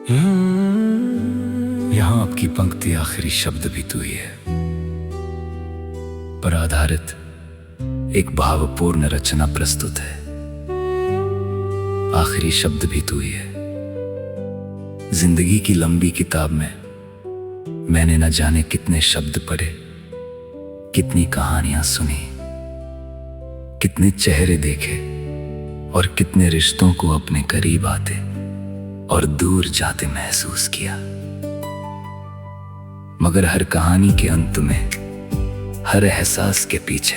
यहाँ आपकी पंक्ति आखिरी शब्द भी तू ही है, पर आधारित एक भावपूर्ण रचना प्रस्तुत है। आखिरी शब्द भी तू ही है। जिंदगी की लंबी किताब में मैंने न जाने कितने शब्द पढ़े, कितनी कहानियां सुनी, कितने चेहरे देखे और कितने रिश्तों को अपने करीब आते और दूर जाते महसूस किया। मगर हर कहानी के अंत में, हर एहसास के पीछे,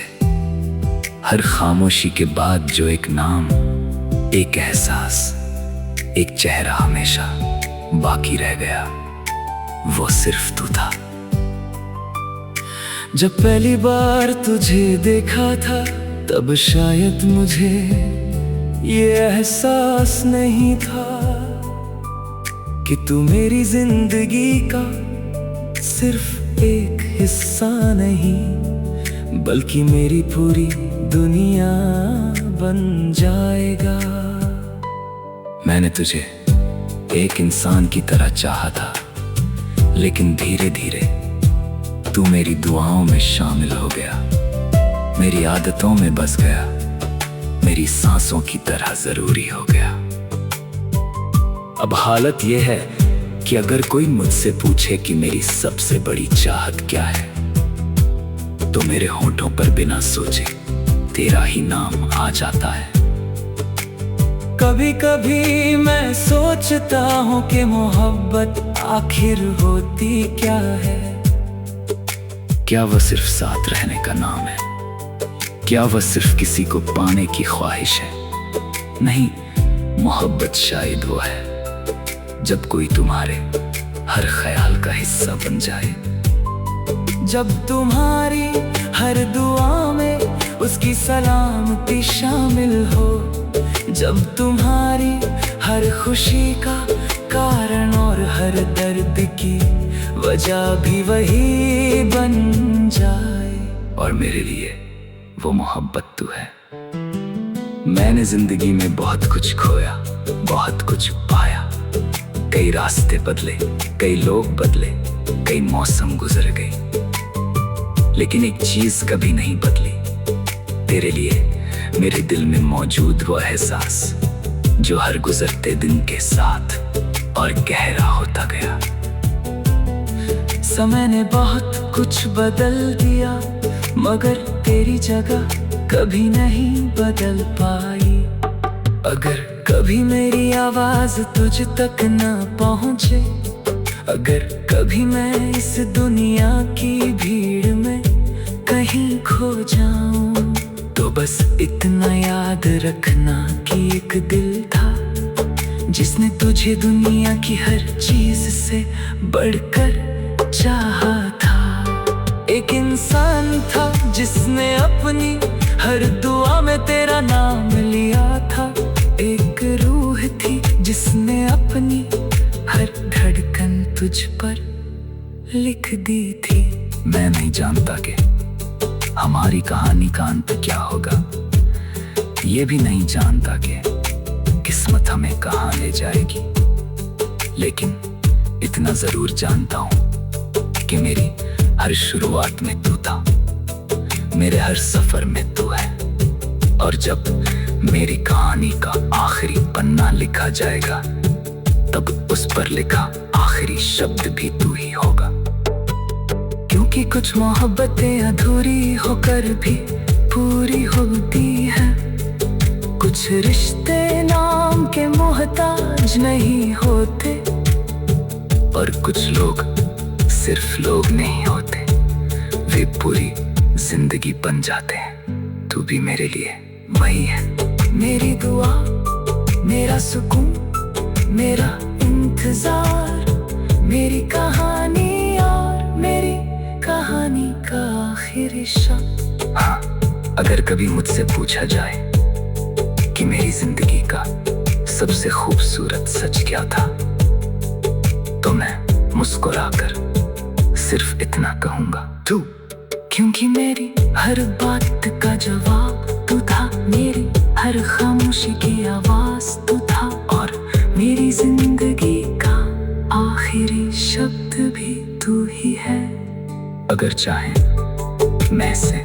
हर खामोशी के बाद जो एक नाम, एक एहसास, एक चेहरा हमेशा बाकी रह गया, वो सिर्फ तू था। जब पहली बार तुझे देखा था तब शायद मुझे ये एहसास नहीं था कि तू मेरी जिंदगी का सिर्फ एक हिस्सा नहीं, बल्कि मेरी पूरी दुनिया बन जाएगा। मैंने तुझे एक इंसान की तरह चाहा था, लेकिन धीरे धीरे तू मेरी दुआओं में शामिल हो गया, मेरी आदतों में बस गया, मेरी सांसों की तरह जरूरी हो गया। अब हालत यह है कि अगर कोई मुझसे पूछे कि मेरी सबसे बड़ी चाहत क्या है, तो मेरे होंठों पर बिना सोचे तेरा ही नाम आ जाता है। कभी कभी मैं सोचता हूँ कि मोहब्बत आखिर होती क्या है। क्या वह सिर्फ साथ रहने का नाम है? क्या वह सिर्फ किसी को पाने की ख्वाहिश है? नहीं, मोहब्बत शायद वो है जब कोई तुम्हारे हर ख्याल का हिस्सा बन जाए, जब तुम्हारी हर दुआ में उसकी सलामती शामिल हो, जब तुम्हारी हर खुशी का कारण और हर दर्द की वजह भी वही बन जाए। और मेरे लिए वो मोहब्बत तू है। मैंने जिंदगी में बहुत कुछ खोया, बहुत कुछ पाया, कई रास्ते बदले, कई लोग बदले, कई मौसम गुजर गए, लेकिन एक चीज कभी नहीं बदली, तेरे लिए मेरे दिल में मौजूद वो एहसास जो हर गुजरते दिन के साथ और गहरा होता गया। समय ने बहुत कुछ बदल दिया, मगर तेरी जगह कभी नहीं बदल पाई। अगर कभी मेरी आवाज तुझ तक ना पहुंचे, अगर कभी मैं इस दुनिया की भीड़ में कहीं खो जाऊं, तो बस इतना याद रखना कि एक दिल था जिसने तुझे दुनिया की हर चीज से बढ़कर चाहा था। एक इंसान था जिसने अपनी हर दुआ में तेरा नाम लिया था। एक रूह थी जिसने अपनी हर धड़कन तुझ पर लिख दी थी। मैं नहीं जानता कि हमारी कहानी का अंत क्या होगा, ये भी नहीं जानता कि किस्मत हमें कहाँ ले जाएगी, लेकिन इतना जरूर जानता हूँ कि मेरी हर शुरुआत में तू था, मेरे हर सफर में तू है, और जब मेरी कहानी का आखिरी पन्ना लिखा जाएगा, तब उस पर लिखा आखिरी शब्द भी तू ही होगा। क्योंकि कुछ मोहब्बतें अधूरी होकर भी पूरी होती हैं, कुछ रिश्ते नाम के मोहताज नहीं होते, और कुछ लोग सिर्फ लोग नहीं होते, वे पूरी जिंदगी बन जाते हैं। तू भी मेरे लिए वही है, मेरी दुआ, मेरा सुकून, मेरा इंतजार, मेरी कहानी और मेरी कहानी का आखिरी शब्द। हाँ, अगर कभी मुझसे पूछा जाए कि मेरी जिंदगी का सबसे खूबसूरत सच क्या था, तो मैं मुस्कुराकर सिर्फ इतना कहूंगा, तू। क्योंकि मेरी हर बात का जवाब तू था, मेरी हर खामोशी की आवाज तू था, और मेरी जिंदगी का अगर चाहें मैं से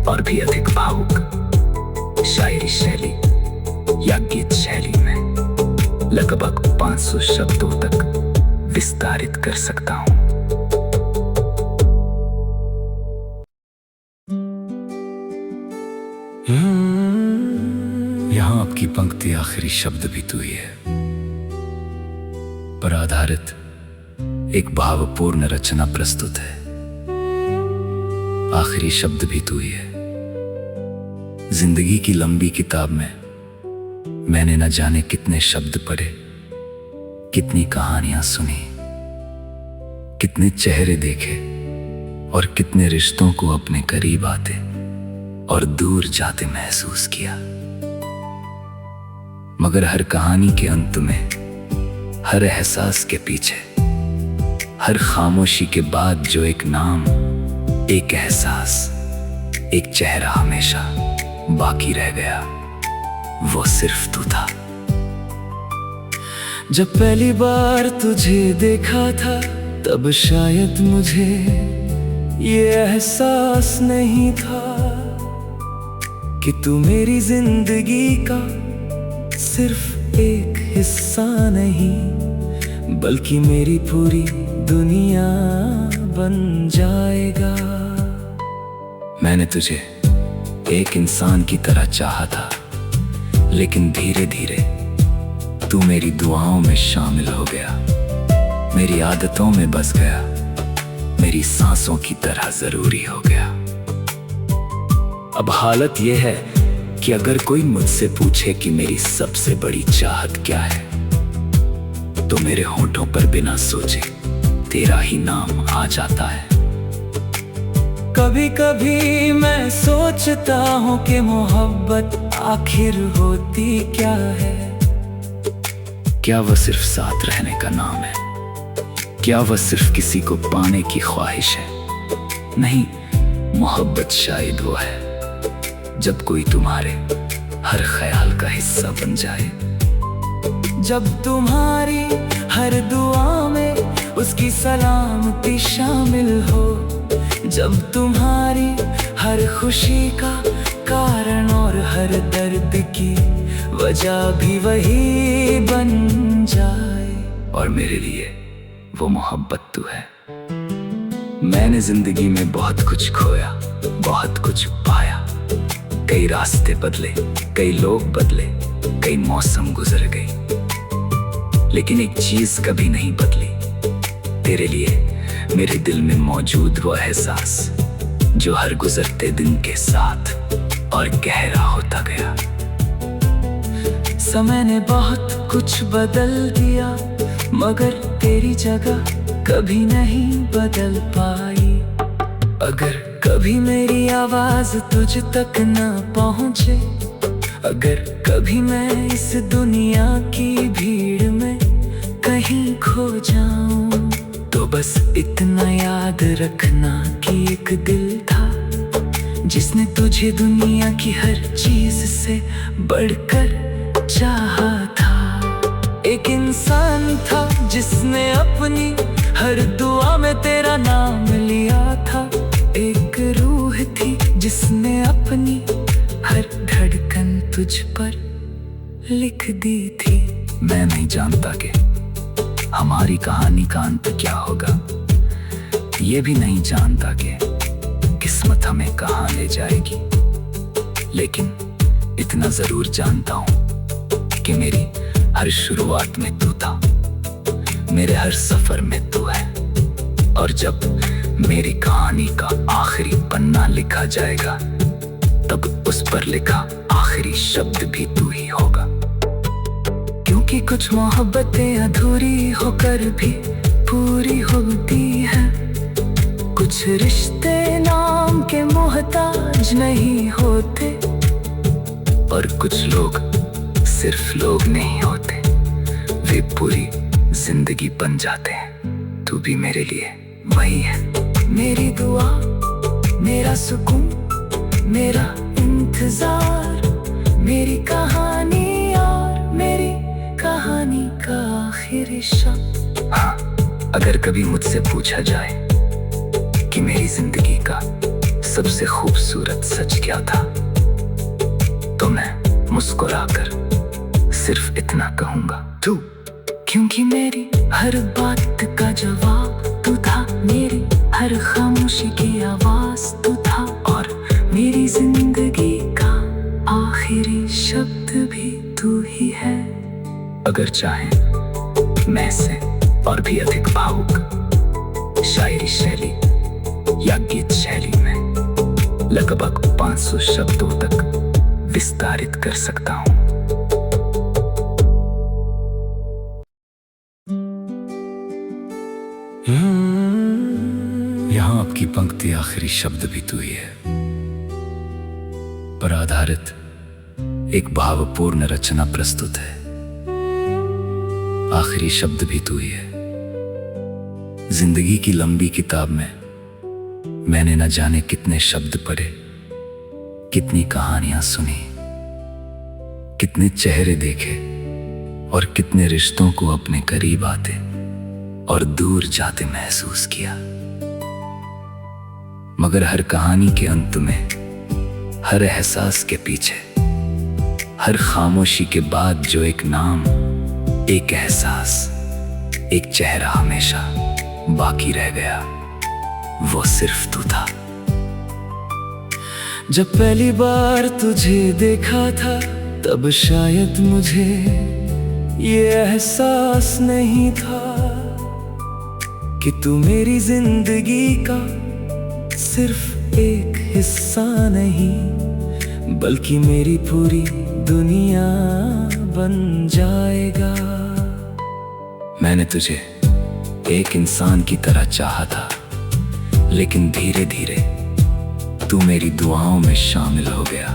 और भी अधिक भावुक शायरी शैली या गीत शैली में लगभग 500 शब्दों तक विस्तारित कर सकता हूं। यहां आपकी पंक्ति आखिरी शब्द भी तू ही है, पर आधारित एक भावपूर्ण रचना प्रस्तुत है। आखिरी शब्द भी तू ही है। जिंदगी की लंबी किताब में मैंने न जाने कितने शब्द पढ़े, कितनी कहानियां सुनी, कितने चेहरे देखे और कितने रिश्तों को अपने करीब आते और दूर जाते महसूस किया। मगर हर कहानी के अंत में, हर एहसास के पीछे, हर खामोशी के बाद जो एक नाम, एक एहसास, एक चेहरा हमेशा बाकी रह गया, वो सिर्फ तू था। जब पहली बार तुझे देखा था तब शायद मुझे ये एहसास नहीं था कि तू मेरी जिंदगी का सिर्फ एक हिस्सा नहीं बल्कि मेरी पूरी दुनिया बन जाएगा। मैंने तुझे एक इंसान की तरह चाहा था, लेकिन धीरे धीरे तू मेरी दुआओं में शामिल हो गया, मेरी आदतों में बस गया, मेरी सांसों की तरह जरूरी हो गया। अब हालत यह है कि अगर कोई मुझसे पूछे कि मेरी सबसे बड़ी चाहत क्या है, तो मेरे होठों पर बिना सोचे तेरा ही नाम आ जाता है। कभी कभी मैं सोचता हूँ कि मोहब्बत आखिर होती क्या है। क्या वह सिर्फ साथ रहने का नाम है? क्या वह सिर्फ किसी को पाने की ख्वाहिश है? नहीं, मोहब्बत शायद वो है जब कोई तुम्हारे हर ख्याल का हिस्सा बन जाए, जब तुम्हारी हर दुआ में उसकी सलामती शामिल हो, जब तुम्हारी हर खुशी का कारण और हर दर्द की वजह भी वही बन जाए। और मेरे लिए वो मोहब्बत तू है। मैंने जिंदगी में बहुत कुछ खोया, बहुत कुछ पाया, कई रास्ते बदले, कई लोग बदले, कई मौसम गुजर गए, लेकिन एक चीज कभी नहीं बदली, तेरे लिए मेरे दिल में मौजूद वो एहसास जो हर गुजरते दिन के साथ और गहरा होता गया। समय ने बहुत कुछ बदल दिया, मगर तेरी जगह कभी नहीं बदल पाई। अगर कभी मेरी आवाज तुझ तक न पहुंचे, अगर कभी मैं इस दुनिया की भीड़ में कहीं खो जाऊं, तो बस इतना याद रखना कि एक दिल था जिसने तुझे दुनिया की हर चीज से बढ़कर चाहा था। एक इंसान था जिसने अपनी हर दुआ में तेरा नाम लिया था। एक रूह थी जिसने अपनी हर धड़कन तुझ पर लिख दी थी। मैं नहीं जानता कि हमारी कहानी का अंत क्या होगा, ये भी नहीं जानता कि किस्मत हमें कहाँ ले जाएगी, लेकिन इतना जरूर जानता हूँ कि मेरी हर शुरुआत में तू था, मेरे हर सफर में तू है, और जब मेरी कहानी का आखिरी पन्ना लिखा जाएगा, तब उस पर लिखा आखिरी शब्द भी तू ही होगा। क्योंकि कुछ मोहब्बतें अधूरी होकर भी पूरी होती हैं, कुछ रिश्ते नाम के मोहताज नहीं होते, और कुछ लोग सिर्फ लोग नहीं होते, वे पूरी जिंदगी बन जाते हैं। तू भी मेरे लिए वही है। मेरी दुआ, मेरा सुकून, मेरा इंतजार, मेरी कहानी और मेरी कहानी का आखिरी शब्द। हाँ, अगर कभी मुझसे पूछा जाए कि मेरी जिंदगी का सबसे खूबसूरत सच क्या था, तो मैं मुस्कुराकर सिर्फ इतना कहूंगा, तू। क्योंकि मेरी हर बात का जवाब तू था, मेरी हर खामोशी की आवाज तू था, और मेरी जिंदगी का आखिरी शब्द भी तू ही है। अगर चाहे मैं से और भी अधिक भावुक शायरी शैली या गीत शैली में लगभग 500 शब्दों तक विस्तारित कर सकता हूँ। यहाँ आपकी पंक्ति आखिरी शब्द भी तू ही है, पर आधारित एक भावपूर्ण रचना प्रस्तुत है। आखिरी शब्द भी तू ही है। जिंदगी की लंबी किताब में मैंने न जाने कितने शब्द पढ़े, कितनी कहानियां सुनी, कितने चेहरे देखे और कितने रिश्तों को अपने करीब आते और दूर जाते महसूस किया। मगर हर कहानी के अंत में, हर एहसास के पीछे, हर खामोशी के बाद जो एक नाम, एक एहसास, एक चेहरा हमेशा बाकी रह गया, वो सिर्फ तू था। जब पहली बार तुझे देखा था तब शायद मुझे ये एहसास नहीं था कि तू मेरी जिंदगी का सिर्फ एक हिस्सा नहीं, बल्कि मेरी पूरी दुनिया बन जाएगा। मैंने तुझे एक इंसान की तरह चाहा था, लेकिन धीरे धीरे तू मेरी दुआओं में शामिल हो गया,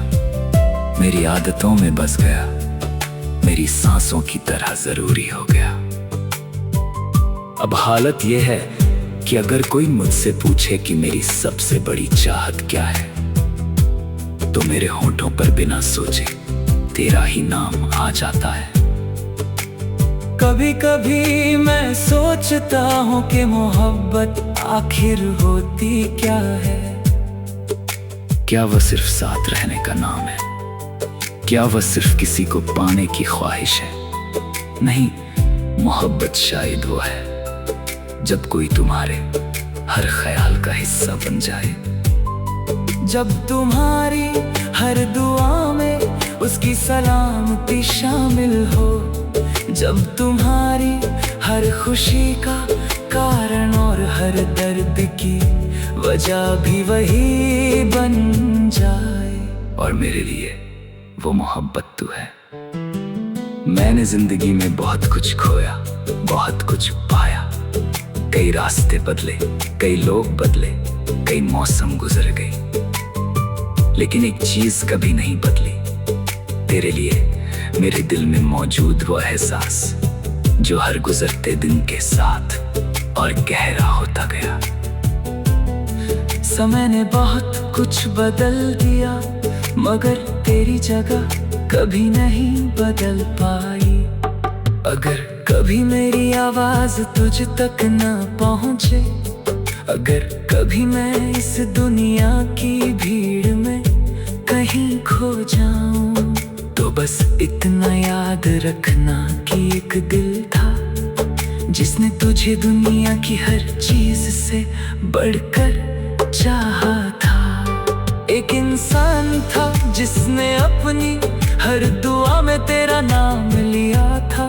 मेरी आदतों में बस गया, मेरी सांसों की तरह जरूरी हो गया। अब हालत यह है कि अगर कोई मुझसे पूछे कि मेरी सबसे बड़ी चाहत क्या है, तो मेरे होठों पर बिना सोचे तेरा ही नाम आ जाता है। कभी कभी मैं सोचता हूँ कि मोहब्बत आखिर होती क्या है। क्या वह सिर्फ साथ रहने का नाम है? क्या वह सिर्फ किसी को पाने की ख्वाहिश है? नहीं, मोहब्बत शायद वो है जब कोई तुम्हारे हर ख्याल का हिस्सा बन जाए, जब तुम्हारी हर दुआ में उसकी सलामती शामिल हो, जब तुम्हारी हर खुशी का कारण और हर दर्द की वजह भी वही बन जाए। और मेरे लिए वो मोहब्बत तू है। मैंने जिंदगी में बहुत कुछ खोया, बहुत कुछ पाया, कई रास्ते बदले, कई लोग बदले, कई मौसम गुजर गए, लेकिन एक चीज कभी नहीं बदली, तेरे लिए मेरे दिल में मौजूद वो एहसास जो हर गुजरते दिन के साथ और गहरा होता गया। समय ने बहुत कुछ बदल दिया, मगर तेरी जगह कभी नहीं बदल पाई। अगर कभी मेरी आवाज तुझ तक न पहुंचे, अगर कभी मैं इस दुनिया की भीड़ में कहीं खो जाऊं, तो बस इतना याद रखना कि एक दिल था जिसने तुझे दुनिया की हर चीज से बढ़कर चाहा था। एक इंसान था जिसने अपनी हर दुआ में तेरा नाम लिया था,